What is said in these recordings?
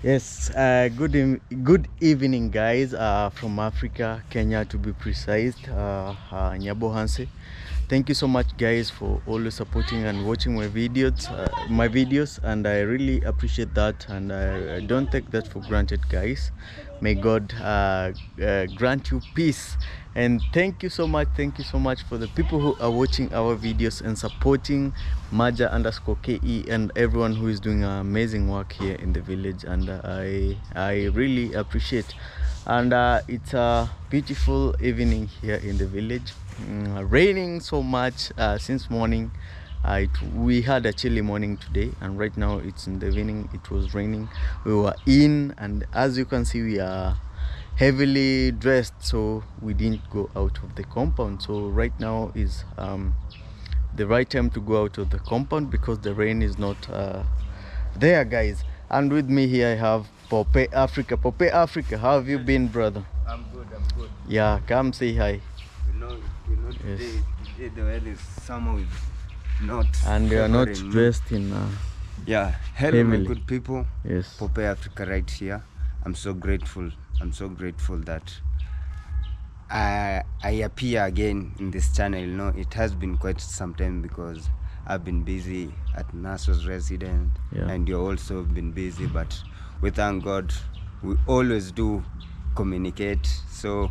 Yes, good evening, guys. From Africa, Kenya, to be precise. Nyabo Hanse. Thank you so much, guys, for always supporting and watching my videos, and I really appreciate that, and I don't take that for granted, guys. May God grant you peace, and thank you so much. Thank you so much for the people who are watching our videos and supporting Maja_KE and everyone who is doing amazing work here in the village, and I really appreciate. And it's a beautiful evening here in the village. Raining so much since morning. We had a chilly morning today, and right now it's in the evening. It was raining. We were in, and as you can see, we are heavily dressed, so we didn't go out of the compound. So right now is the right time to go out of the compound because the rain is not there, guys. And with me here I have Pope Africa. Pope Africa, how have you been, brother? I'm good. Yeah, come say hi. Today, Yes. today the weather is summer with not. And you are not favoring me. dressed in Yeah, hello my heavily. good people. Yes. Pope Africa right here. I'm so grateful. That I appear again in this channel. It has been quite some time because I've been busy at NASO's resident, Yeah. and you've also been busy, but we thank God we always do communicate. So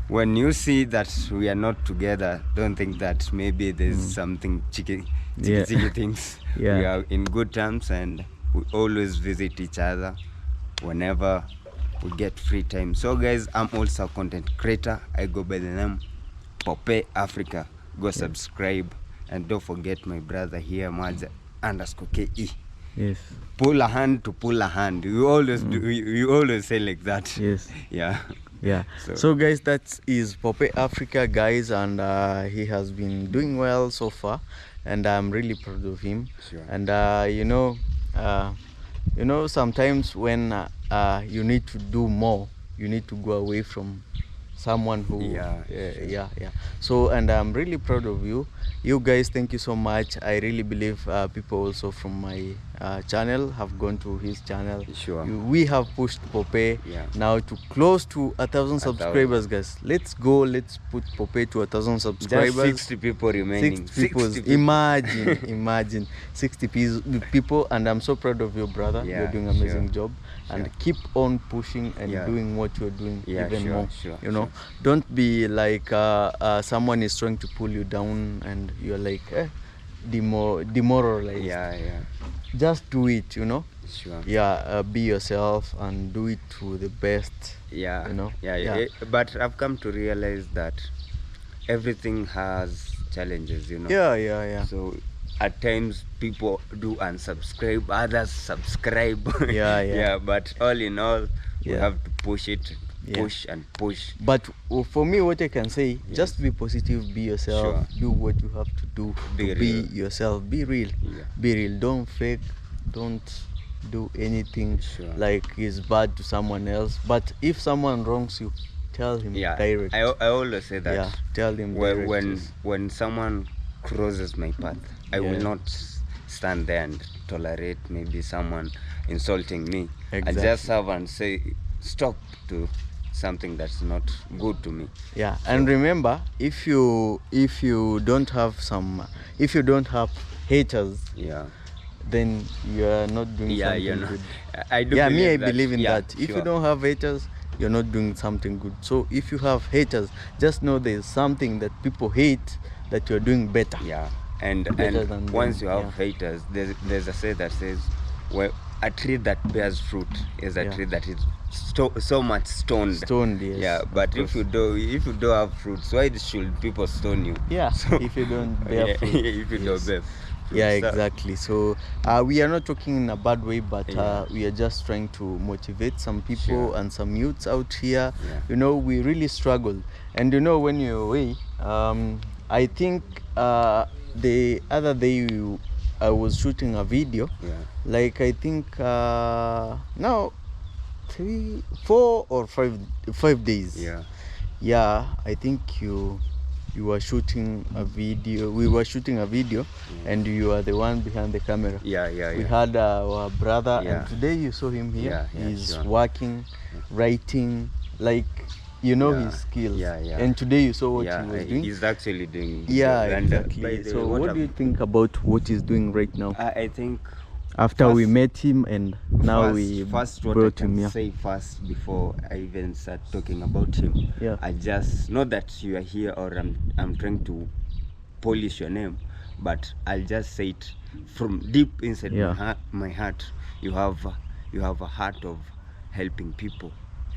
when you see that we are not together, don't think that maybe there's something cheeky Yeah. things. Yeah. We are in good terms, and we always visit each other whenever we get free time. So guys, I'm also a content creator. I go by the name Pope Africa. Go subscribe, and don't forget my brother here, Maja_KE. Yes. Pull a hand to pull a hand. You always do. You always say like that. Yes. Yeah. Yeah. So guys, that is Pope Africa, guys, and he has been doing well so far, and I'm really proud of him. Sure. And sometimes when you need to do more, you need to go away from someone who Yeah. So, and I'm really proud of you guys. Thank you so much. I really believe people also from my channel have gone to his channel. Sure. We have pushed Pope now to close to 1,000 subscribers, guys. Let's put Pope to 1,000 subscribers. Just 60 people remaining. 60 people. 60 people. Imagine 60 people, and I'm so proud of you, brother. Yeah, You're doing an amazing sure. job, and keep on pushing and Yeah. doing what you're doing even Sure, more. sure, Don't be like someone is trying to pull you down and you're like demoralized. Yeah. Just do it, Sure. be yourself and do it to the best. Yeah. You know? Yeah. But I've come to realize that everything has challenges. Yeah. So at times people do unsubscribe, others subscribe. Yeah. But all in all, we Yeah. have to push it, Yeah. push and push. But for me, what I can say, just be positive, be yourself, Sure. do what you have to do Be to real. be yourself, be real. Yeah. Be real, don't fake, don't do anything Sure. like is bad to someone else. But if someone wrongs you, tell him Yeah. direct. I always say that. Yeah, tell him direct. When someone crosses my path, I will not stand there and tolerate maybe someone insulting me. Exactly. I just have and say stop to something that's not good to me. Yeah, and remember, if you don't have haters, then you are not doing something good. I do. Yeah, believe I that. believe in Yeah, that. If sure. you don't have haters, you're not doing something good. So if you have haters, just know there's something that people hate that you're doing better. Yeah, and Better than once them, you have haters, there's a say that says, well, a tree that bears fruit is a tree that is so much stoned. Yes. Yeah, but if you don't have fruits, why should people stone you? Yeah, So, if you don't bear fruit. if you don't bear fruit. Yeah, So, exactly. So we are not talking in a bad way, but we are just trying to motivate some people and some youths out here. We really struggle, and when you're away, I think the other day I was shooting a video, like I think now 3, 4 or 5 days. Yeah. I think you you were shooting a video. We were shooting a video, and you are the one behind the camera. Yeah, We had our brother, Yeah. and today you saw him here. Yeah, He's sure. working, writing, like his skills. Yeah. And today you saw what Yeah, he was doing. he's actually doing. Yeah, and, by exactly. the So way, what do you think about what he's doing right now? I think After we first- met him and now we first what I brought can him here. say first before I even start talking about him. Yeah. I just know that you are here, or I'm trying to polish your name, but I'll just say it from deep inside Yeah. my heart. You have a heart of helping people.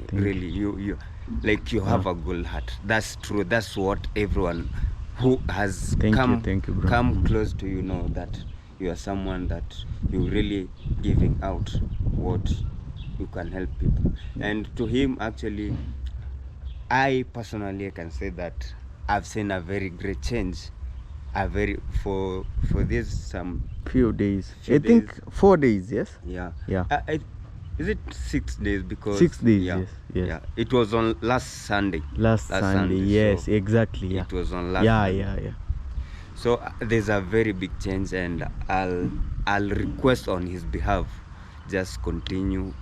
Thank Really, you like you have a good heart. That's true. That's what everyone who has Thank you, bro. come close to you know, that you are someone that you really giving out what you can help people. And to him, actually, I personally can say that I've seen a very great change. For this Few days. Few I think days. 4 days, yes? yeah Yeah. Is it 6 days? Because 6 days, yeah, yes. yeah, it was on last Sunday. Last Sunday, yes, so exactly. Yeah. it was on last Yeah, Sunday. yeah. So there's a very big change, and I'll request on his behalf, just continue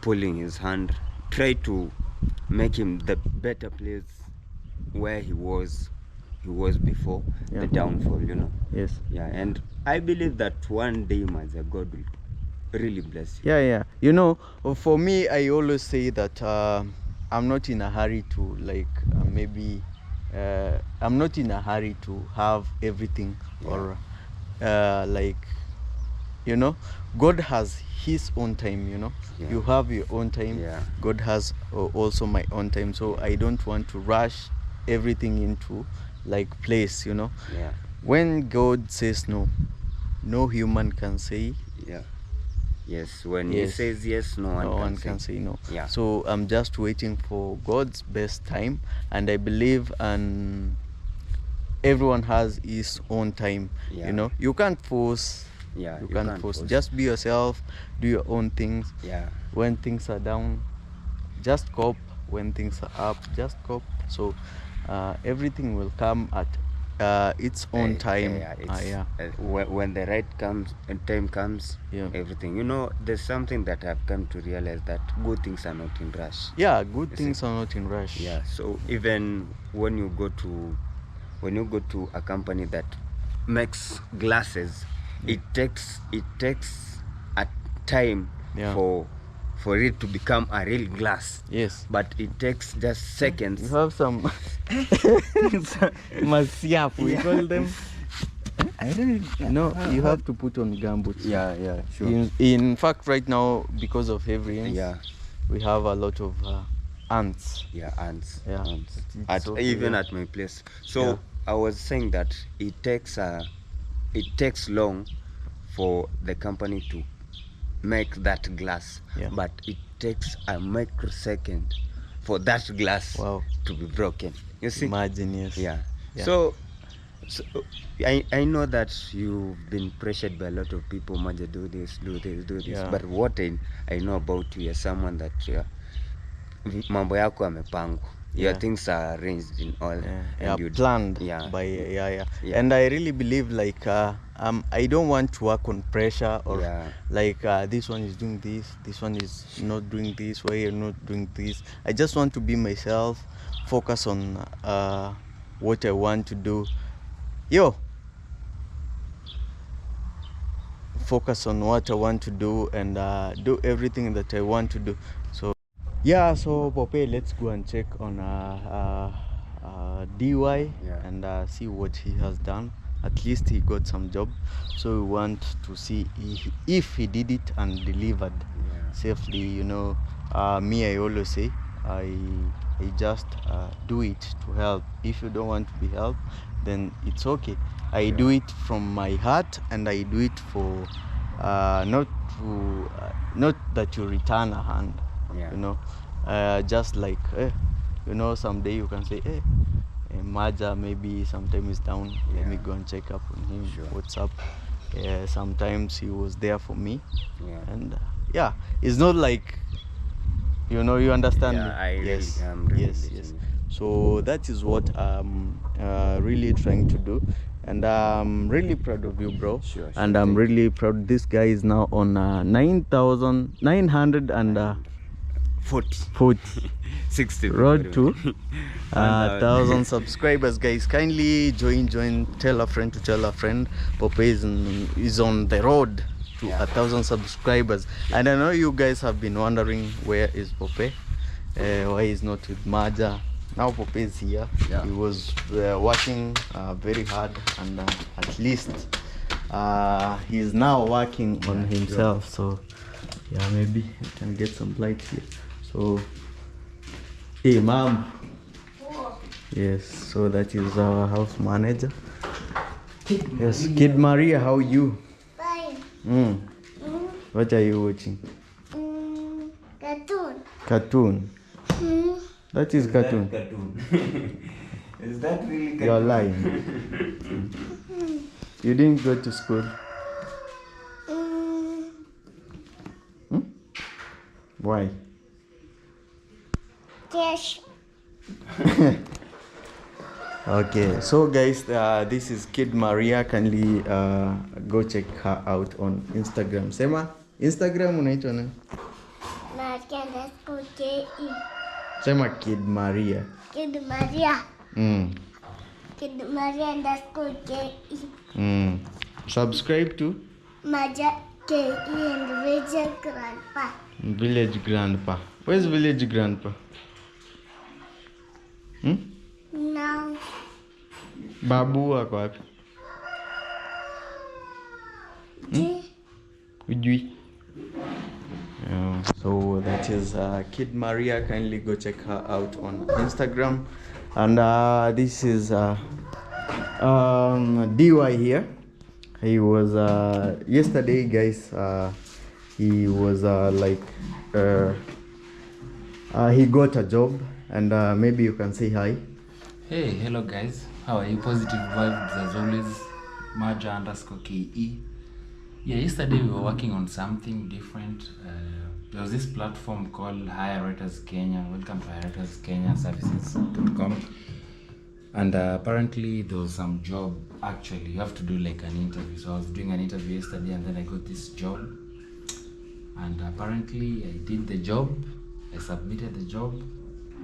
pulling his hand, try to make him the better place where he was before Yeah. the downfall, Yes. Yeah, and I believe that one day, my God will really bless you. Yeah. For me, I always say that I'm not in a hurry to I'm not in a hurry to have everything, or God has his own time. Yeah. You have your own time. Yeah. God has also my own time, so I don't want to rush everything into place. Yeah, When God says no human can say yeah. Yes, when he Yes. says yes, no one can say no. Yeah. So I'm just waiting for God's best time, and I believe everyone has his own time. Yeah. You can't force. Yeah, You can't force. Just be yourself. Do your own things. Yeah. When things are down, just cope. When things are up, just cope. So everything will come at its own time. When the right time comes, Yeah. everything. There's something that I've come to realize, that good things are not in rush. Yeah, good You things see? are not in rush. Yeah. So even when you go to a company that makes glasses, it takes a time Yeah. for it to become a real glass. Yes. But it takes just seconds. You have some masiap, we call them. I don't No, you have to put on gumboots. Yeah, sure. In fact, right now, because of heavy rains, Yeah, we have a lot of ants. ants. Yeah. Ants. It's okay, Even yeah. at my place. So Yeah. I was saying that it takes long for the company to make that glass, Yeah. but it takes a microsecond for that glass Wow. to be broken. You see? Imagine, yes. Yeah. Yeah. So I know that you've been pressured by a lot of people, Maja, do this. Yeah. But what I know about you, you're someone that mambo yako yamepangwa. Your Yeah. things are arranged in all. Yeah, you planned Yeah. by Yeah. And I really believe I don't want to work on pressure, or Yeah. this one is doing this one is not doing this, why you're not doing this. I just want to be myself, focus on what I want to do. Focus on what I want to do, and do everything that I want to do. So Pope, let's go and check on DY. Yeah. And see what he has done. At least he got some job, so we want to see if he did it and delivered safely. Me, I always say I just do it to help. If you don't want to be helped, then it's okay. I do it from my heart, and I do it for not that you return a hand. Yeah. Just like someday you can say, hey, Maja maybe sometime is down, let me Yeah. go and check up on him. Sure. What's up? Sometimes he was there for me, Yeah. and it's not like you understand Yeah, me. I really Yes, am really yes. listening. So that is what I'm really trying to do, and I'm really proud of you, bro. Sure, And I'm thank you. really proud. This guy is now on 9,940 40. 60 road to people. 1,000 subscribers. Guys, kindly join, tell a friend to tell a friend. Pope is on the road to Yeah. 1,000 subscribers. And I know you guys have been wondering, where is Pope, why he's not with Maja. Now Pope is here. Yeah. He was working very hard, and at least he's now working on himself. So yeah, maybe we can get some light here. So hey mom. Yes, so that is our house manager. Yes, Kid Maria, how are you? Fine. What are you watching? Cartoon. Cartoon. That is cartoon. Is that really You're lying. You didn't go to school. Why? Yes. Okay, so guys, this is Kid Maria. Kindly go check her out on Instagram. Sema Instagram unaitwa nani? Maria underscore KE. Sema Kid Maria. Kid Maria. Kid Maria underscore KE. Subscribe to Maja KE and Village Grandpa. Village Grandpa. Where's Village Grandpa? Now. Babu wako wapi? Ujui? Yeah, so that is Kid Maria. Kindly go check her out on Instagram. And this is DY here. He was yesterday, guys. He was he got a job, and maybe you can say hi. Hey, hello guys. How are you? Positive vibes as always. Maja underscore KE. Yeah, yesterday we were working on something different. There was this platform called Hire Writers Kenya. Welcome to Hire Writers Kenya Services.com. And apparently there was some job. Actually, you have to do like an interview. So I was doing an interview yesterday, and then I got this job. And apparently I did the job. I submitted the job.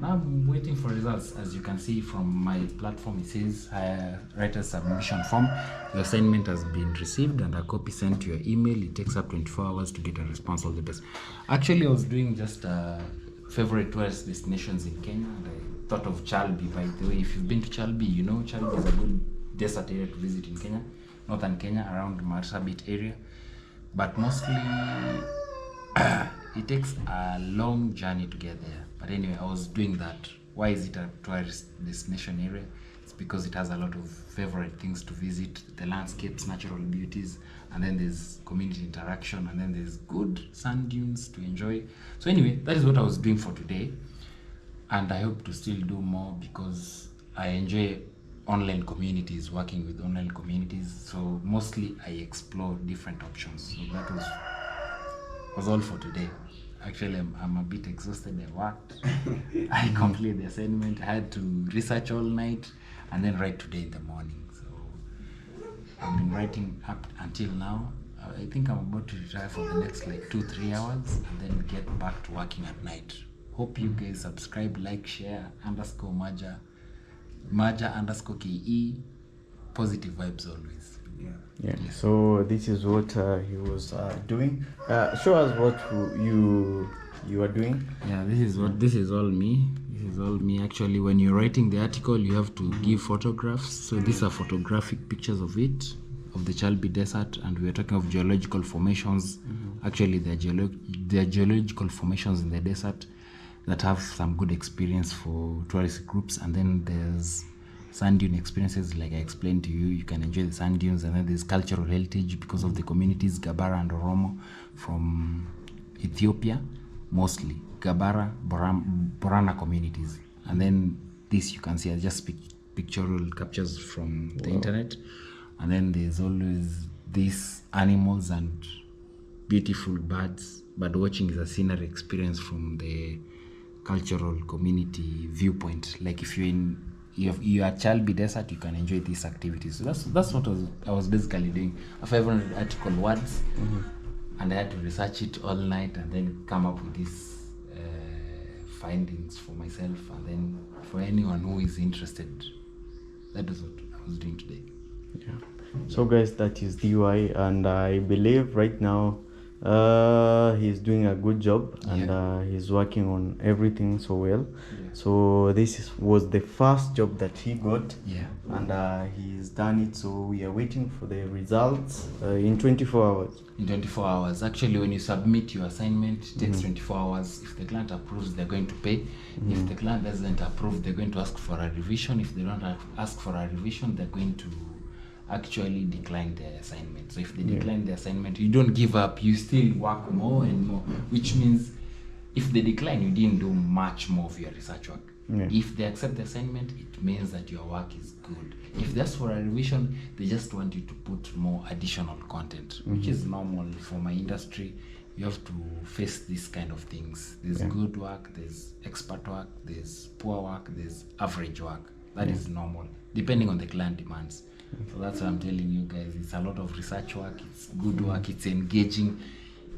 Now I'm waiting for results. As you can see from my platform, it says writer's submission form. Your assignment has been received and a copy sent to your email. It takes up 24 hours to get a response. All the best. Actually, I was doing just favorite tourist destinations in Kenya, and I thought of Chalbi. By the way, if you've been to Chalbi, you know Chalbi is a good desert area to visit in Kenya, northern Kenya, around Marsabit area. But mostly it takes a long journey to get there. But anyway, I was doing that. Why is it a tourist destination area? It's because it has a lot of favorite things to visit, the landscapes, natural beauties, and then there's community interaction, and then there's good sand dunes to enjoy. So anyway, that is what I was doing for today, and I hope to still do more because I enjoy online communities, working with online communities. So mostly I explore different options. So that was all for today. Actually, I'm a bit exhausted. I worked. I completed the assignment. I had to research all night and then write today in the morning. So I've been writing up until now. I think I'm about to retire for the next like 2-3 hours and then get back to working at night. Hope you guys subscribe, like, share, underscore Maja underscore KE. Positive vibes always. Yeah. So this is what he was doing. Show us what you are doing. Yeah, this is all me. This is all me. Actually, when you're writing the article, you have to give photographs. So these are photographic pictures of it, of the Chalbi Desert, and we are talking of geological formations. Actually, there are geological formations in the desert that have some good experience for tourist groups, and then there's sand dune experiences like I explained to you. You can enjoy the sand dunes, and then there's cultural heritage because of the communities Gabara and Oromo from Ethiopia, mostly Gabara, Borana communities. And then this you can see are just pictorial captures from the internet. And then there's always these animals and beautiful birds. Bird watching is a scenery experience from the cultural community viewpoint. Like if you are at Chalbi Desert, you can enjoy these activities. So that's what I was basically doing. A 500 article words, and I had to research it all night and then come up with these findings for myself, and then for anyone who is interested. That is what I was doing today. Yeah. So guys, that is DY, and I believe right now he's doing a good job, and he's working on everything so well. So this was the first job that he got, and he's done it. So we are waiting for the results in 24 hours. In 24 hours. Actually, when you submit your assignment, it takes 24 hours. If the client approves, they're going to pay. If the client doesn't approve, they're going to ask for a revision. If they don't ask for a revision, they're going to actually decline the assignment. So if they decline the assignment, you don't give up, you still work more and more, which means if they decline, you didn't do much more of your research work. If they accept the assignment, it means that your work is good. If that's for a revision, they just want you to put more additional content, which is normal for my industry. You have to face these kind of things. There's good work, there's expert work, there's poor work, there's average work. That is normal, depending on the client demands. So that's what I'm telling you guys. It's a lot of research work, it's good work, it's engaging.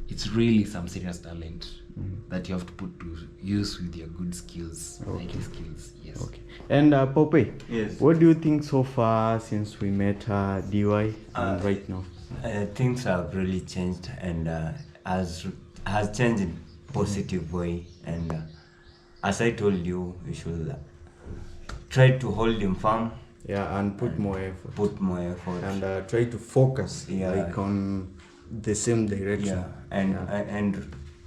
It's really some serious talent that you have to put to use with your good skills, IT skills. Yes. Okay. And Pope, Yes. what do you think so far since we met DY and right now? Things have really changed, and has changed in positive way. And as I told you, we should try to hold him firm. Yeah, and put more effort. Put more effort. And try to focus like on the same direction. And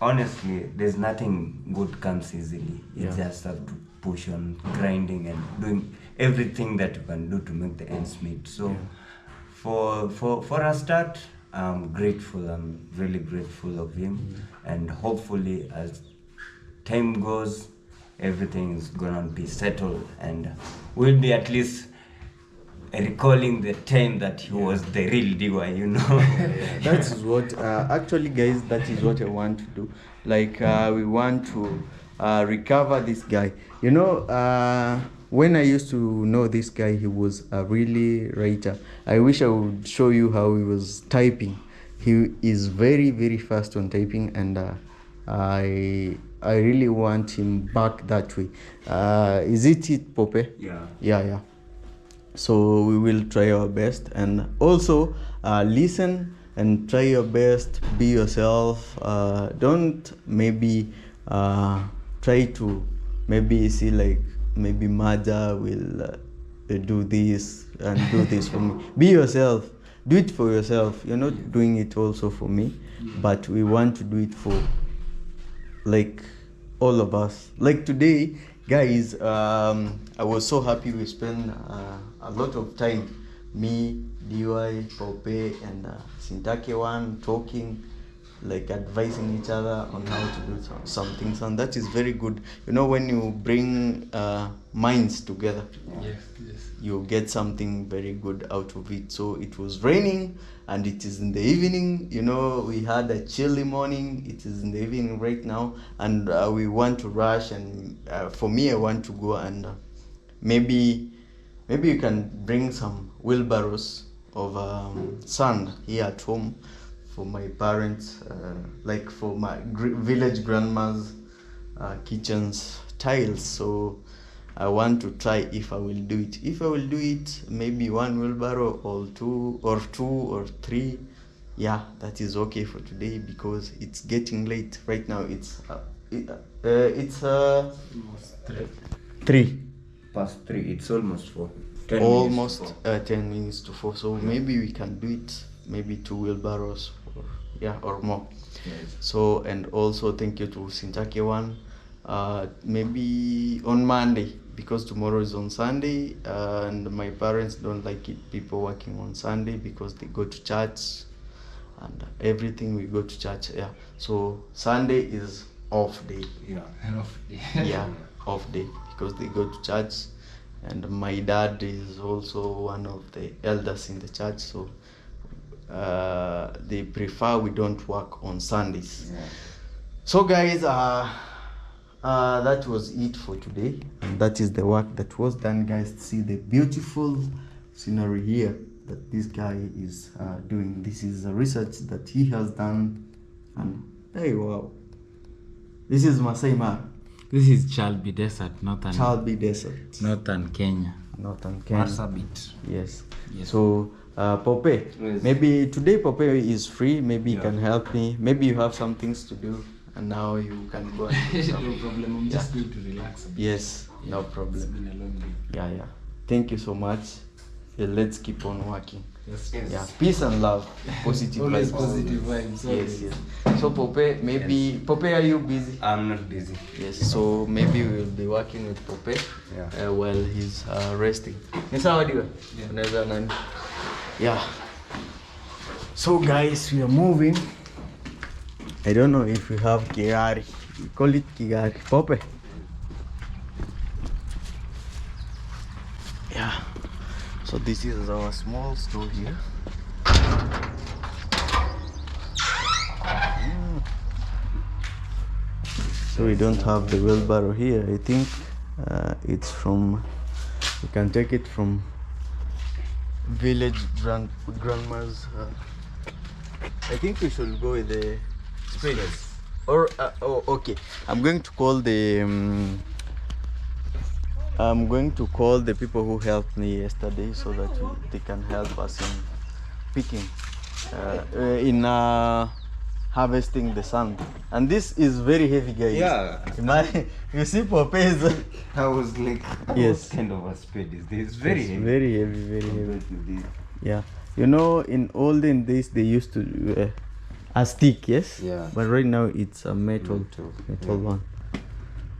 honestly, there's nothing good comes easily. You just have to push on grinding and doing everything that you can do to make the ends meet. So for a start, I'm grateful. I'm really grateful of him, and hopefully as time goes, everything is gonna be settled, and we'll be at least recalling the time that he was the real DY, you know. That is what actually, guys, that is what I want to do. Like we want to recover this guy, you know. When I used to know this guy, he was a really writer. I wish I would show you how he was typing. He is very, very fast on typing, and I really want him back that way. Is it Pope? Yeah. So we will try our best, and also listen and try your best. Be yourself. Don't maybe try to maybe see like maybe Maja will do this and do this for me. Be yourself. Do it for yourself. You're not doing it also for me, but we want to do it for like all of us. Like today, guys, I was so happy we spent a lot of time, me, DY, Pope, and Sintake one, talking, like advising each other on how to do some things, and that is very good. You know, when you bring minds together, you get something very good out of it. So it was raining, and it is in the evening. You know, we had a chilly morning. It is in the evening right now, and we want to rush. And for me, I want to go and maybe you can bring some wheelbarrows of sand here at home for my parents, like for my village grandma's kitchen's tiles. So I want to try if I will do it. If I will do it, maybe one wheelbarrow or two or three. Yeah, that is okay for today because it's getting late right now. It's 3 past 3. It's almost 4. 10 minutes to 4. So maybe we can do it. Maybe 2 wheelbarrows or more. So, and also thank you to Sintake one. Maybe on Monday, because tomorrow is on Sunday, and my parents don't like it people working on Sunday because they go to church and everything. We go to church. So Sunday is off day. Off day because they go to church, and my dad is also one of the elders in the church, so they prefer we don't work on Sundays. So guys, that was it for today, and that is the work that was done, guys. See the beautiful scenery here that this guy is doing. This is a research that he has done, and hey, wow, this is Masai Mara. This is Chalbi Desert, Chalbi Desert, northern Kenya. northern Kenya. Marsabit. Yes. Yes. So, Pope, Yes. maybe today Pope is free. Maybe you Yeah. can help me. Maybe you have some things to do, and now you can go and do some. No problem. I'm just going to relax a bit. Yes, no It's problem. been a long day. Yeah, yeah. Thank you so much. Yeah, let's keep on working. Yes. Yeah, peace and love, positive Always vibes. positive vibes. Yes, always. yes. So Pope, maybe Pope, are you busy? I'm not busy. Yes. So maybe we will be working with Pope Yeah. while he's resting. Ni sawa diwa? Yeah. Unaweza nani? Yeah. So guys, we are moving. I don't know if we have Kigari. We call it Kigari. Pope. Yeah. So this is our small store here. So we don't have the wheelbarrow here. I think it's from, you can take it from village grandma's. I think we should go with the spades. Or oh, okay. I'm going to call the people who helped me yesterday so that they can help us in picking, in harvesting the sand. And this is very heavy, guys. Yeah. Imagine, you see Pope's. I was like, Yes. what kind of a spade is this? It's very It's heavy. very heavy, very heavy. compared to this. Yeah. You know, in olden days they used to a stick, yes. Yeah. But right now it's a metal Metal, yeah. one.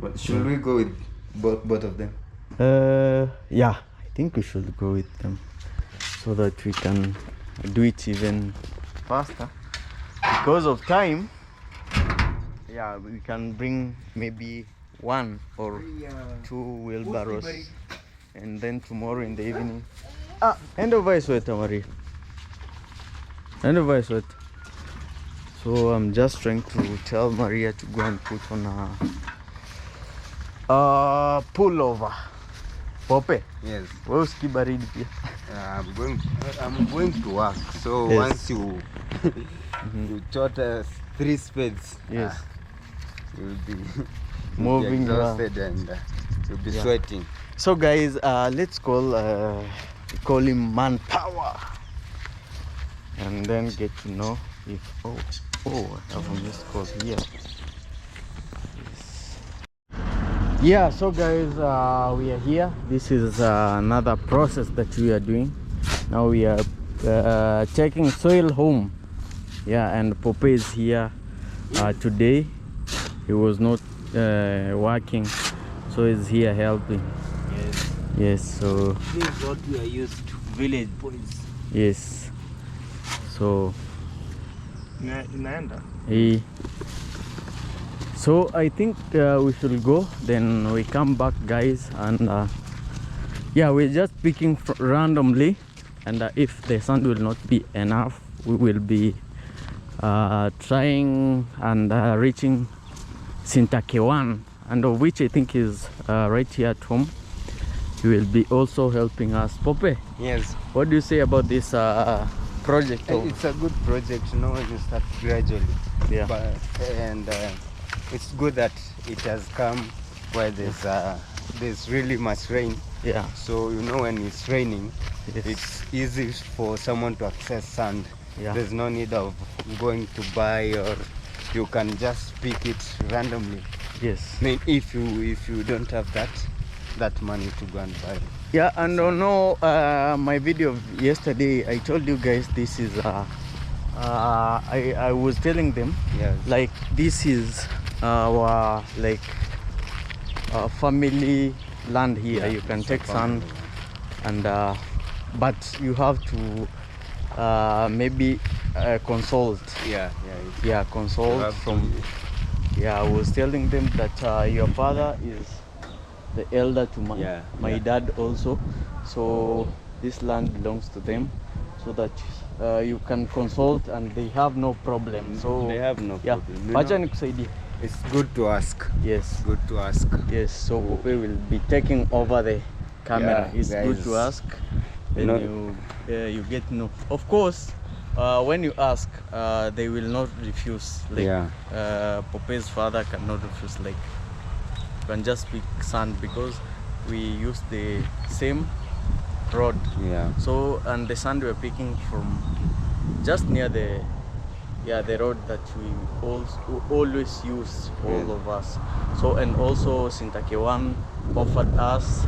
But should we go with both of them? Yeah, I think we should go with them so that we can do it even faster. Because of time, yeah, we can bring maybe one or two wheelbarrows, and then tomorrow in the evening. Hand over sweater, Maria. Hand over sweater. So I'm just trying to tell Maria to go and put on a pullover. Pope, Yes. wewe usikii baridi pia. I'm going to work. So Yes. once you you chot 3 spades, Yes. you'll be Moving be exhausted and you'll be Yeah. sweating. So guys, let's call him Manpower, and then get to know if I have a missed call here. Yeah, so guys, we are here. This is another process that we are doing. Now we are taking soil home. Yeah, and Pope is here today. He was not working, so he's here helping. Yes. Yes, so This is what we are used to, village boys. yes, so Inaenda. he. So I think we should go. Then we come back, guys, and yeah, we're just picking randomly, and if the sand will not be enough, we will be trying and reaching Sintakewan, and of which I think is right here at home. He will be also helping us. Pope, Yes. what do you say about this project? It's a good project, you know, when you start gradually. Yeah. And it's good that it has come where there's really much rain. Yeah. So you know when it's raining, Yes. it's easy for someone to access sand. Yeah. There's no need of going to buy, or you can just pick it randomly. Yes. I mean, if you don't have that money to go and buy. Yeah, and no, my video of yesterday, I told you guys this is I was telling them Yes. like this is our like family land here. Yeah, You can it's take a sand, family. and but you have to maybe consult. Yeah. Yeah, consult have from. Yeah, I was telling them that your father is the elder to my dad also, so this land belongs to them, so that you can consult and they have no problem. So They have no yeah, problem, you wacha know. nikusaidie. It's good to ask. Yes. Good to ask. Yes, so Pope will be taking over the camera. Yeah, It's good to guys. ask. Then No- you get to know. Of course, when you ask, they will not refuse. Like Yeah. Pope's father cannot refuse. Like you can just pick sand because we use the same road. Yeah. So and the sand we're picking from just near the road that we always use, all of us. So and also Sintakewan offered us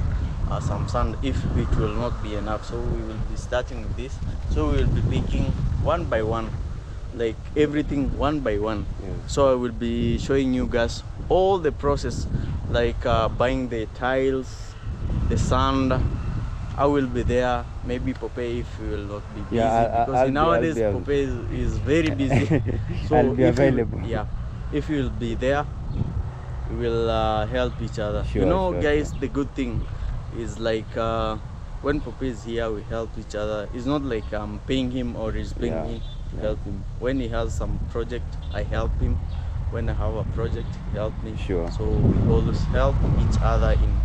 some sand if it will not be enough. So we will be starting with this. So we will be picking one by one, like everything one by one. Yeah. So I will be showing you guys all the process, like buying the tiles, the sand. I will be there. Maybe Pope if you will not be busy, Yeah, because nowadays I'll Pope is very busy. So I'll be if you- available. yeah, if you will be there, we will help each other. Sure, you know, sure, guys, sure. the good thing is like when Pope is here, we help each other. It's not like I'm paying him or he's paying Yeah, me to help him. When he has some project, I help him. When I have a project, he help me. Sure. So we always help each other in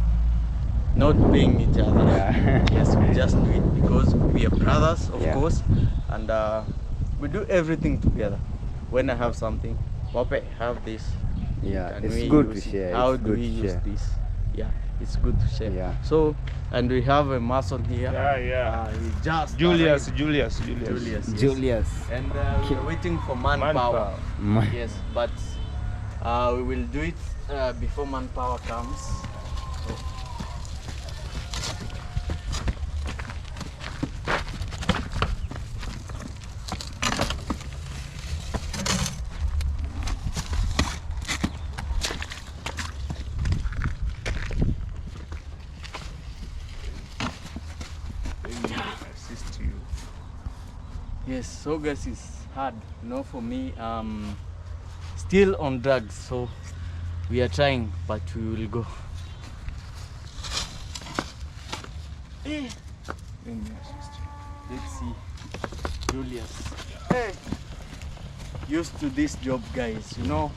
not paying each other. Yeah. Yes, we just do it because we are brothers, of Yeah. course, and we do everything together. When I have something, Pope, have this. Yeah. Can It's we good to use it? share. How It's do good we to use share. this? Yeah, it's good to share. Yeah. So, and we have a mason here. Yeah. He just Julius. arrived. Julius. Yes. Julius. And we're waiting for manpower. Manpower. Yes, but we will do it before manpower comes. So, Assist you. yes, so guys, it's hard, you know, for me. Still on drugs, so we are trying, but we will go. Eh, Let me assist you. let's see, Julius. Hey, used to this job, guys. You know,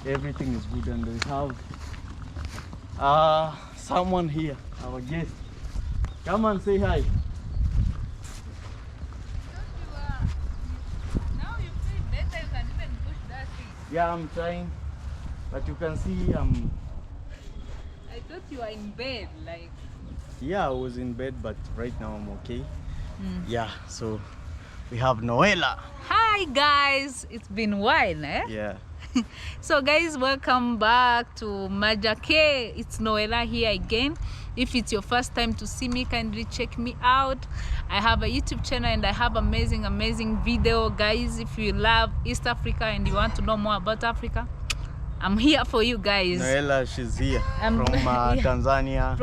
everything is good, and we have someone here, our guest. Come and say hi. Now you feel better, you can even push that thing. Yeah, I'm trying, but you can see I thought you were in bed, like. yeah, I was in bed, but right now I'm okay. Yeah, so we have Noela. Hi guys, it's been a while, eh? Yeah. So guys, welcome back to Maja K. It's Noela here again. If it's your first time to see me, kindly check me out. I have a YouTube channel and I have amazing video, guys. If you love East Africa and you want to know more about Africa, I'm here for you guys. Noela, she's here I'm- from yeah. Tanzania.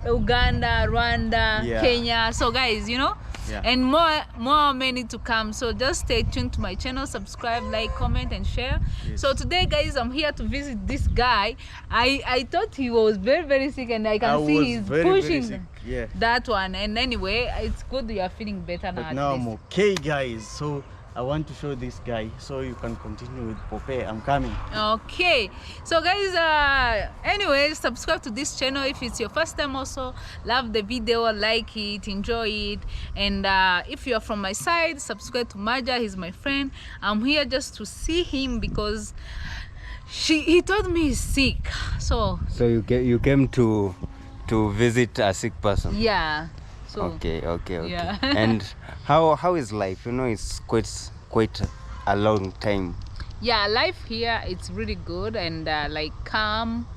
Uganda, Rwanda, Yeah. Kenya. So guys, you know, Yeah. and more many to come. So just stay tuned to my channel, subscribe, like, comment and share. Yes. So today guys, I'm here to visit this guy. I thought he was very sick, and I can I see was he's very pushing sick. Yeah. that one. And anyway, it's good you are feeling better now. But at now least. I'm okay, guys. So I want to show this guy so you can continue with Pope. I'm coming. Okay, so guys, anyway, subscribe to this channel if it's your first time. Also love the video, like it, enjoy it, and if you are from my side, subscribe to Maja. He's my friend. I'm here just to see him because he told me he's sick. So So you came to visit a sick person. yeah, so Okay. Yeah. And how is life? You know, it's quite a long time. yeah, life here it's really good and like calm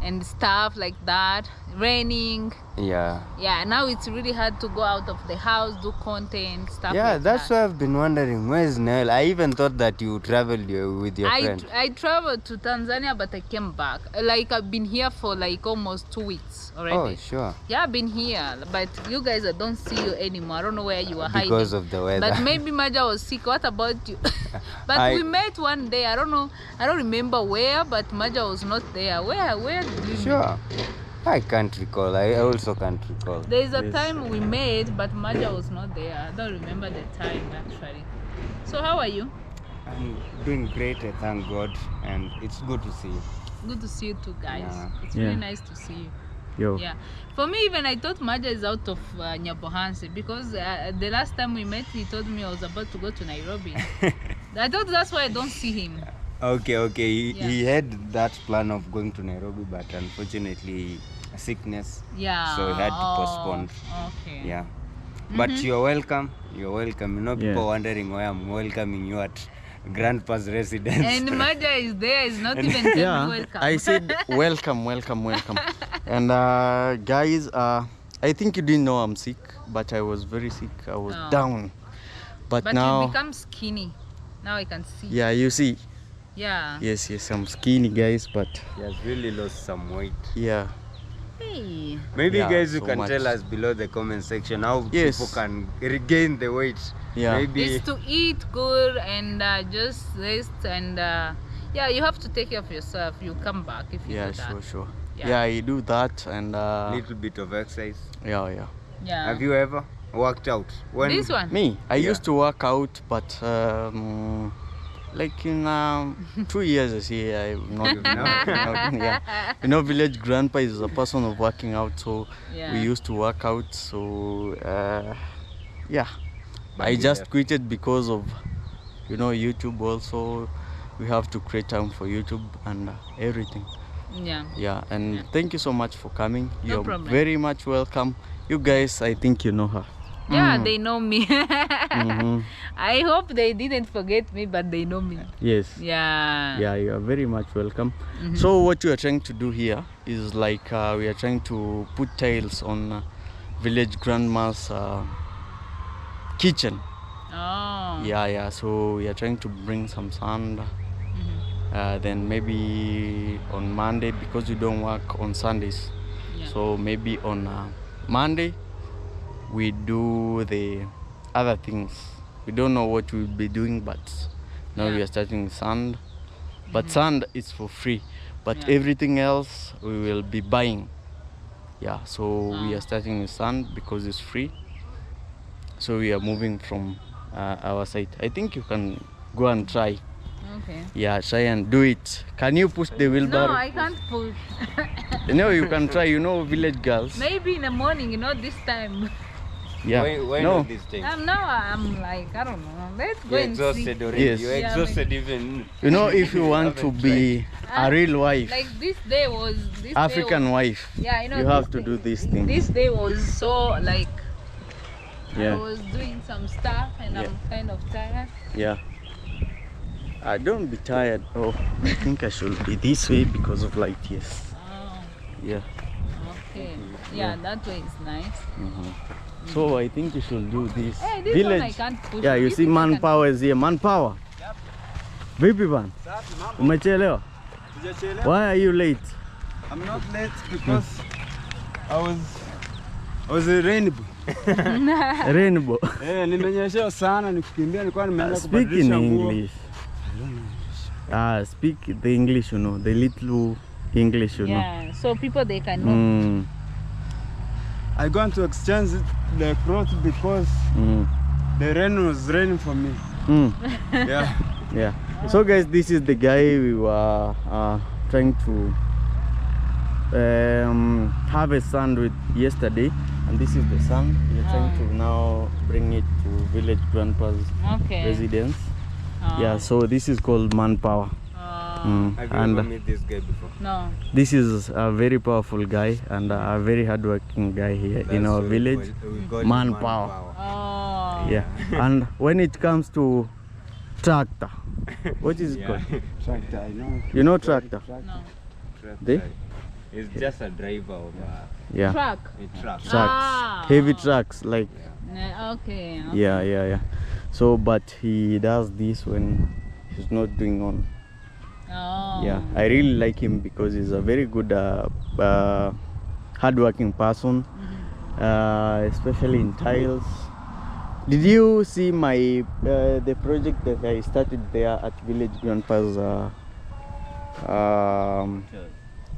and stuff like that. Raining. Yeah. Yeah, now it's really hard to go out of the house, do content, stuff Yeah, like that's that. why I've been wondering, where's Noel? I even thought that you traveled with your friend. I traveled to Tanzania, but I came back. Like I've been here for like almost 2 weeks already. Oh, sure. Yeah, I've been here, but you guys, I don't see you anymore. I don't know where you are Because hiding. of the weather. But maybe Maja was sick. What about you? But we met one day. I don't know. I don't remember where, but Maja was not there. Where did we meet? Sure. I can't recall. I also can't recall. There is a Yes. time we met, but Maja was not there. I don't remember the time actually. So how are you? I'm doing great, I thank God, and it's good to see you. Good to see you too, guys. Yeah. It's Yeah. really nice to see you. Yo. Yeah. For me, even I thought Maja is out of Nyabohanse because the last time we met, he told me I was about to go to Nairobi. I thought that's why I don't see him. Okay. Yeah. He had that plan of going to Nairobi, but unfortunately, a sickness. Yeah. So he had to postpone. Okay. Yeah. But you're welcome. You're welcome. You know, people Yeah. wondering why I'm welcoming you at Grandpa's residence. And Maja is there, is not even telling Yeah, welcome. I said welcome. And guys, I think you didn't know I'm sick, but I was very sick. I was Oh. down. But But now, you become skinny. Now I can see. yeah, you see, Yeah. yes, I'm skinny, guys, but He has really lost some weight. yeah, Hey. Maybe Yeah, guys, you so can much. tell us below the comment section how Yes. people can regain the weight. Yeah. Maybe. It's to eat good and just rest and yeah, you have to take care of yourself. You come back if you yeah, do that. sure. Yeah. Yeah, I do that, and Little bit of exercise. yeah. Yeah. Have you ever worked out? When This one? Me, I Yeah. used to work out, but like in 2 years, I see, I'm not, yeah. You know, village grandpa is a person of working out, so Yeah. we used to work out. So yeah, But I you just left. quit it because of, you know, YouTube. Also, we have to create time for YouTube and everything. Yeah. Yeah, and thank you so much for coming. No You're problem. very much welcome. You guys, I think you know her. Yeah, they know me. Mhm. I hope they didn't forget me, but they know me. Yes. Yeah. Yeah, you are very much welcome. So what you are trying to do here is like we are trying to put tiles on village grandma's kitchen. Oh. Yeah. So we are trying to bring some sand. Then maybe on Monday, because we don't work on Sundays. Yeah. So maybe on Monday we do the other things. We don't know what we'll be doing, but now we Yeah. are starting sand. But sand is for free, but Yeah. everything else we will be buying. Yeah, so we Ah. are starting with sand because it's free. So we are moving from our side. I think you can go and try. Okay. Yeah, try and do it. Can you push the wheelbarrow? No, I can't push. No, you can try. You know, village girls. Maybe in the morning, this time. Yeah. Why no. not this time? Now I'm like, I don't know. Let's go You're and see. exhausted already. Yes. You're Yeah, exhausted even. You know, if you want to haven't be a real wife, Like this day was this African day was, wife, Yeah, you have to do this thing. This day was so like I Yeah. was doing some stuff and Yeah. I'm kind of tired. Yeah. Don't be tired. Oh, I think I should be this way because of light. Yes. Oh, Yeah. okay. Yeah, that way is nice. So I think you should do this. Hey, this village. one I can't push. Yeah, you This see one I can- manpower is here. Manpower. Vipi ban? Umechelewa? Why are you late? I'm not late because I was a rainbow. Rainbow. Nimenyeshewa sana nikukimbia, nilikuwa nimeenda Speak in kubadilisha nguo. English. Speak the English, the little English, Yeah, so people they can know. Mm, I going to exchange the clothes because mm, the rain was raining for me. mm. Yeah. Yeah. So guys, this is the guy we were trying to harvest sand with yesterday, and this is the sand. We're trying to now bring it to village grandpa's Okay. residence. Oh. Yeah. So this is called manpower. Oh, Have you And ever met this guy before? no. this is a very powerful guy and a very hardworking guy here in That's our what village. we call it Manpower. Oh. Yeah. And when it comes to tractor, what is it Yeah. called? Tractor, I know. You know tractor? No. They? It's just a driver of Yeah. Truck. a truck. Trucks, Ah. heavy trucks, like Okay. yeah. So, but he does this when he's not doing on. Oh. Yeah, I really like him because he's a very good, hardworking person, especially in tiles. Did you see my the project that I started there at Village Grandpa's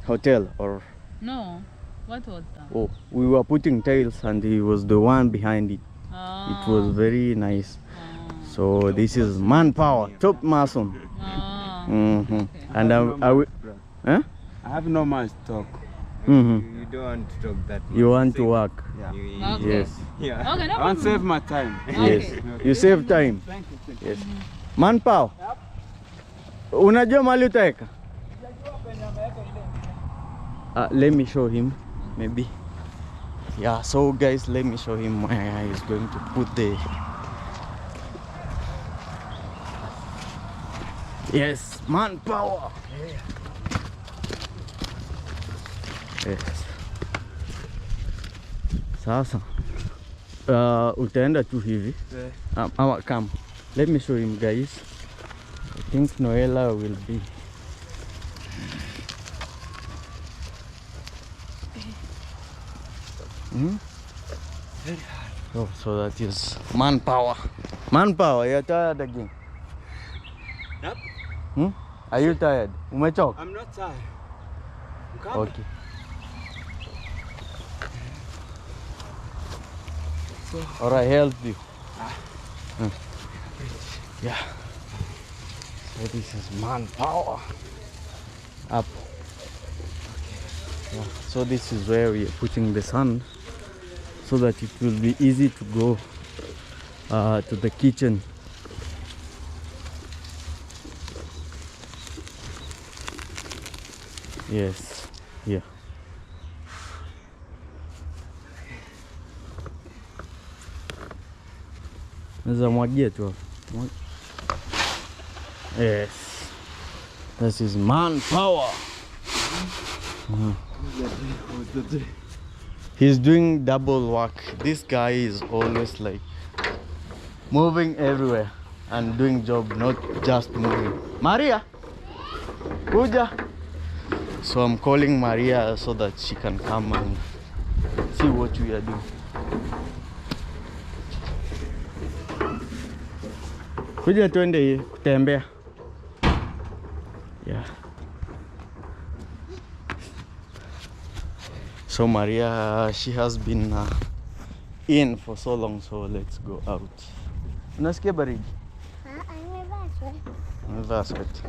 hotel? Or No. What was that? oh, we were putting tiles and he was the one behind it. Oh. It was very nice. Oh. So this is Manpower, top mason. Oh. Mm-hmm. And I will. Huh? I have no much talk. Mm-hmm. You don't want to talk that much. You want to work? Yeah. Okay. Yes. Yeah. Okay, no I want to problem. save my time. Yes. Okay. You save time. Thank you. Yes. Manpower. Unajua mali utaweka? Let me show him, maybe. Yeah, so guys, let me show him where he's going to put the. Yes, Manpower. Yes. Sasa utaenda tu hivi. Come. Let me show him, guys. I think Noella will be. Oh, so that is Manpower. Manpower, you're tired again? Yep. Are you tired? Umechoka? I'm not tired. I'm coming. Okay. Alright, help you. Yeah. So this is Manpower. Up. Yeah. So this is where we are putting the sand, so that it will be easy to go to the kitchen. Yes, yeah. Naweza mwagia tu. Yes. This is Manpower. He's doing double work. This guy is always like moving everywhere and doing job, not just moving. Maria, kuja. So I'm calling Maria so that she can come and see what we are doing. Kuja tuende kutembea. Yeah. So Maria, she has been in for so long, so let's go out. Unasikia baridi? Umevaa sweat.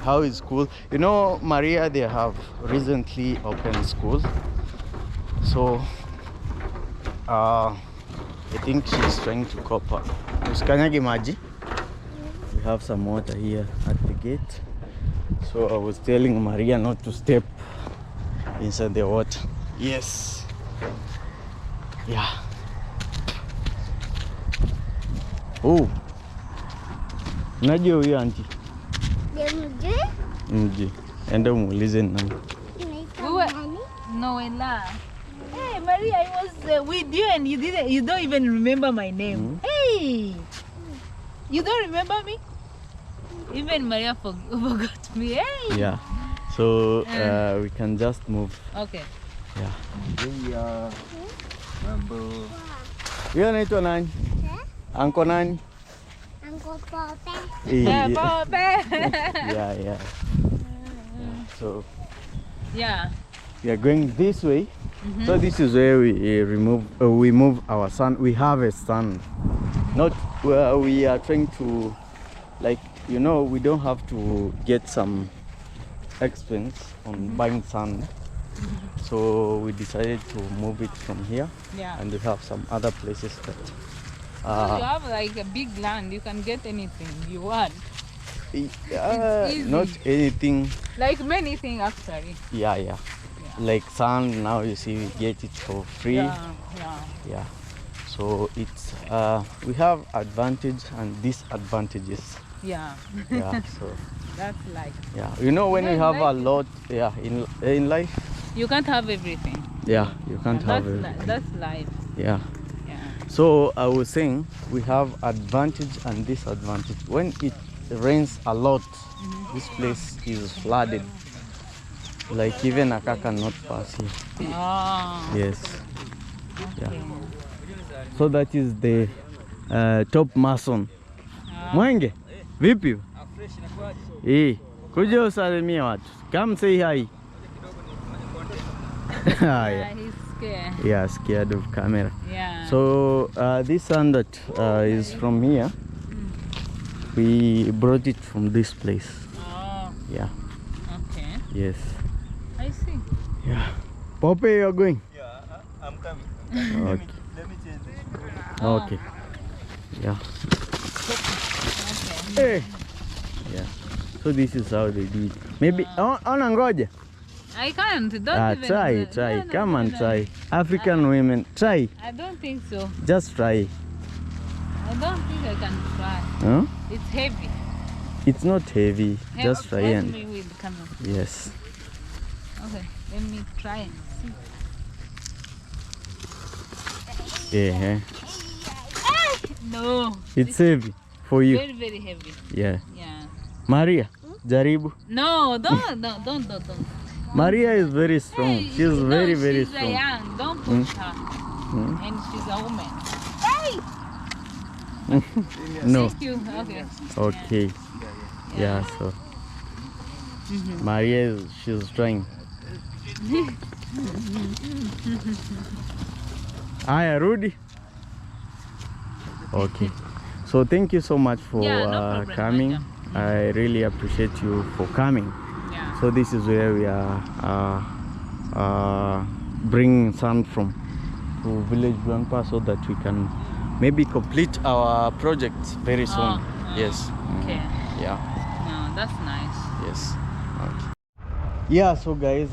How is school? You know, Maria, they have recently opened school. So I think she's trying to cope up. Usikanyage maji. We have some water here at the gate. So I was telling Maria not to step inside the water. Yes. Yeah. Oh. Unajua huyo auntie? Mji. Enda umuulize nani. Noella. Hey Maria, I was with you and you don't even remember my name. Hey, you don't remember me? Even Maria forgot me. Hey. Yeah. So we can just move. Okay. Yeah. Mambo. Huyo anaitwa nani? Anko nani? Uncle Pope. Yeah, Yeah. Pope. Yeah. So Yeah. we are going this way. So this is where we move our sand. We harvest sand. Not where we are trying to, like, you know, we don't have to get some expense on buying sand. So we decided to move it from here. Yeah. And we have some other places that So you have like a big land, you can get anything you want. easy. not anything. Like many things actually. Yeah. Like sand, now you see we get it for free. Yeah. So it's we have advantage and disadvantages. Yeah. Yeah. So That's like, yeah, you know, when you Yeah, have a like- lot, yeah, in life, you can't have everything. yeah, you can't have That's, everything. that's life. Yeah. Yeah. So I was saying we have advantage and disadvantage. When it rains a lot, this place is flooded. Like even a car cannot pass here. Oh. Yes. Yeah. Okay. So that is the top mason. Mwenge, vipi? Kuja usalimia watu. Come say hi. Yeah, Yeah. he's scared. Yeah, scared of camera. Yeah. So this sand that is from here, we brought it from this place. Oh, Yeah. okay. Yes. I see. Yeah. Pope, you're going? Yeah, I'm coming. Okay. Let me change this. Okay. Yeah. Okay. Hey. Yeah. So this is how they do it. Maybe ona ngoja. I can't. Don't even. Try. No, no, Come no, and no. try. African women, try. I don't think so. Just try. I don't think I can try. Huh? It's heavy. It's not heavy. Just try Help and me with the camera. yes. Okay, let me try and see. Yeah. No. It's heavy for you. Very, very heavy. Yeah. Yeah. Maria, jaribu. No, don't. Maria is very strong. Hey, She's no, very, very she's strong. young. Don't push her. And she's a woman. Hey! No. Thank you. Okay. Okay. Yeah. So Maria, she's trying. Aya, Rudy. Okay. So thank you so much for Yeah, no problem, coming. madam. I really appreciate you for coming. Yeah. So this is where we are bringing sand from to village Blanpa so that we can maybe complete our project very soon. Yes. Okay. Yeah. No, that's nice. Yes. Okay. Yeah. So guys,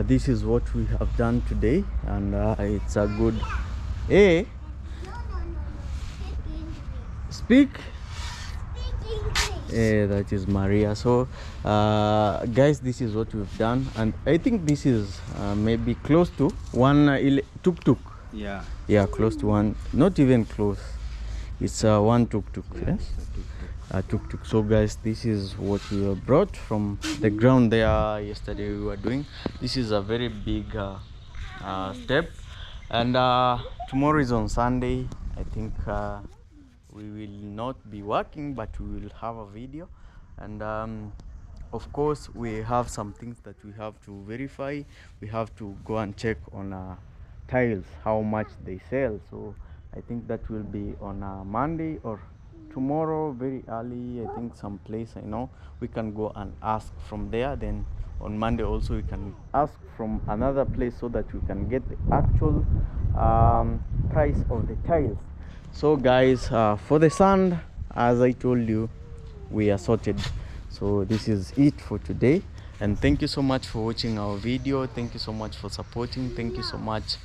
this is what we have done today, and it's a good. Hey, speak. Yeah, that is Maria. So guys, this is what we've done, and I think this is maybe close to one tuk-tuk. Yeah. Yeah, close to one, not even close. It's one tuk-tuk. Yes, a tuk-tuk. So guys, this is what we have brought from the ground there yesterday we were doing. This is a very big step, and tomorrow is on Sunday. I think we will not be working, but we will have a video, and of course we have some things that we have to verify. We have to go and check on tiles, how much they sell. So I think that will be on Monday or tomorrow very early. I think some place I know we can go and ask from there. Then on Monday also we can ask from another place so that we can get the actual price of the tiles. So guys, for the sand, as I told you, we are sorted. So this is it for today, and thank you so much for watching our video. Thank you so much for supporting. Thank you so much,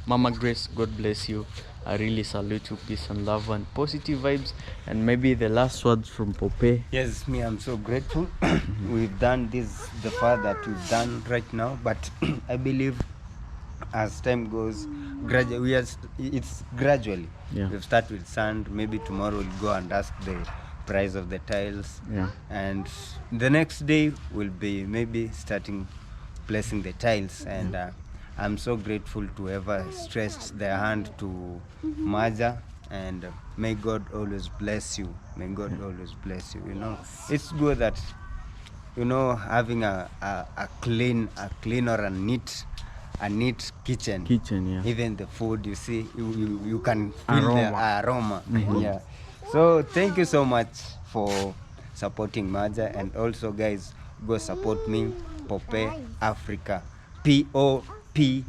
Mama Grace. God bless you. I really salute you. Peace and love and positive vibes. And maybe the last words from Pope. Yes, me, I'm so grateful. We've done this the far that we've done right now, but I believe as time goes, it's gradually. Yeah. We've started with sand. Maybe tomorrow we'll go and ask the price of the tiles. Yeah. And the next day we'll be maybe starting placing the tiles. And I'm so grateful to whoever stretched their hand to Maja. And may God always bless you. May God always bless you. You know, it's good that, you know, having a clean or a neat kitchen. Yeah. Even the food, you see, you can feel the aroma. Mm-hmm. Yeah. So thank you so much for supporting Maja, and also guys, go support me, Pope Africa, POPEE,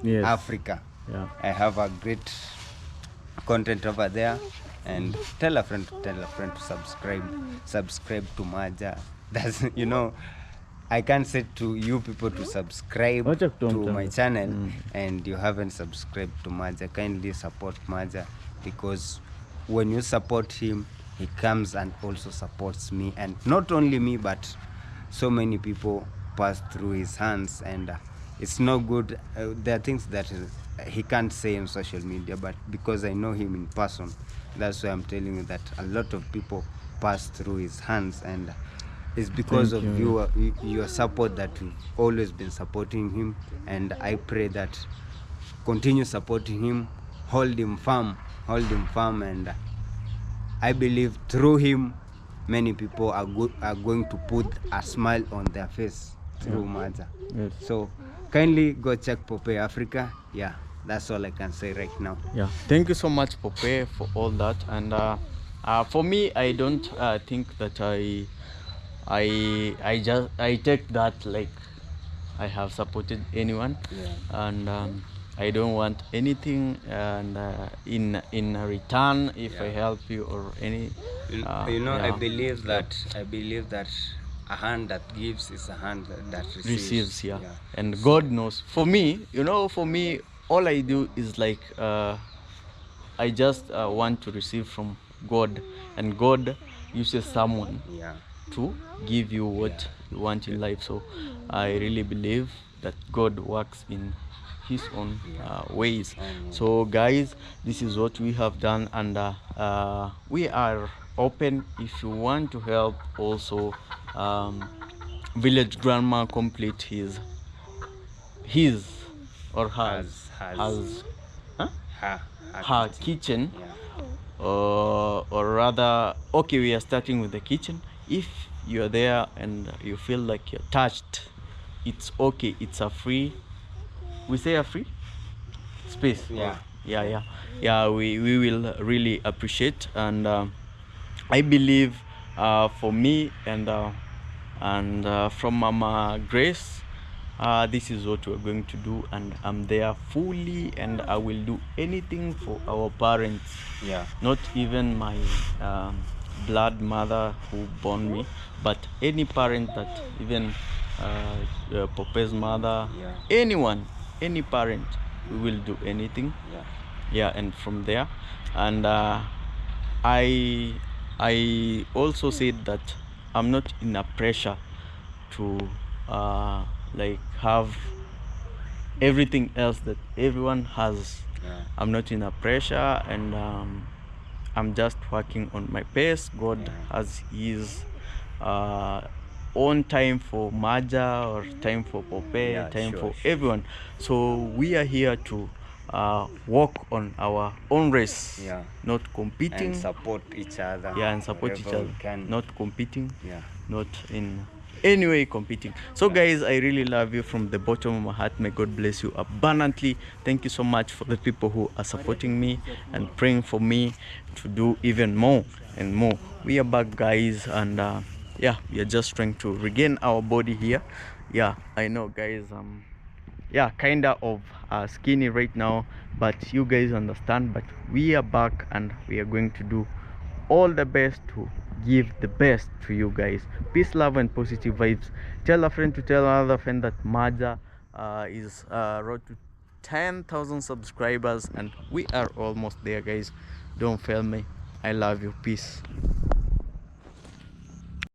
Yes. Africa. Yeah. I have a great content over there, and tell a friend to subscribe to Maja. That's, you know, I can't say to you people to subscribe to my channel and you haven't subscribed to Maja. Kindly support Maja, because when you support him, he comes and also supports me, and not only me, but so many people pass through his hands, and it's no good. There are things that he can't say on social media, but because I know him in person, that's why I'm telling you that a lot of people pass through his hands, and it's because of your support that we've always been supporting him. And I pray that continue supporting him, hold him firm, and I believe through him many people are going to put a smile on their face through Maja. Yes. So kindly go check Popeye Africa. Yeah, that's all I can say right now. Yeah, thank you so much, Pope, for all that. And for me, I don't think that I take that like I have supported anyone, and I don't want anything and in return if I help you or any. You know, I yeah, believe that a hand that gives is a hand that receives. receives, yeah. And God knows. For me, for me, all I do is like I just want to receive from God, and God uses someone Yeah. to give you what you want in life. So I really believe that God works in his own ways. So guys, this is what we have done, and we are open if you want to help also village grandma complete his or hers Has huh? her her kitchen, Yeah. or rather, okay, we are starting with the kitchen. If you're there and you feel like you're touched, it's okay, it's a free, we say a free space. Yeah. Yeah, we will really appreciate. And I believe for me and from Mama Grace, this is what we're going to do, and I'm there fully, and I will do anything for our parents. Yeah. Not even my blood mother who born me, but any parent that even Pope's mother, Yeah. anyone, any parent, we will do anything. Yeah. And from there, and I also said that I'm not in a pressure to like have everything else that everyone has. Yeah. I'm not in a pressure, and I'm just working on my pace. God has his own time for Maja, or time for Pope, Yeah, time sure, for sure. everyone. So we are here to walk on our own race, Yeah. not competing. And support each other. Yeah, and support each wherever other, we can. not competing. Yeah. Not in any way competing. So guys, I really love you from the bottom of my heart. May God bless you abundantly. Thank you so much for the people who are supporting me and praying for me to do even more and more. We are back, guys, and yeah, we are just trying to regain our body here. Yeah, I know, guys, yeah, kinda of skinny right now, but you guys understand. But we are back, and we are going to do all the best to give the best to you guys. Peace, love, and positive vibes. Tell a friend to tell another friend that Maja is road to 10,000 subscribers, and we are almost there, guys. Don't fail me. I love you. Peace.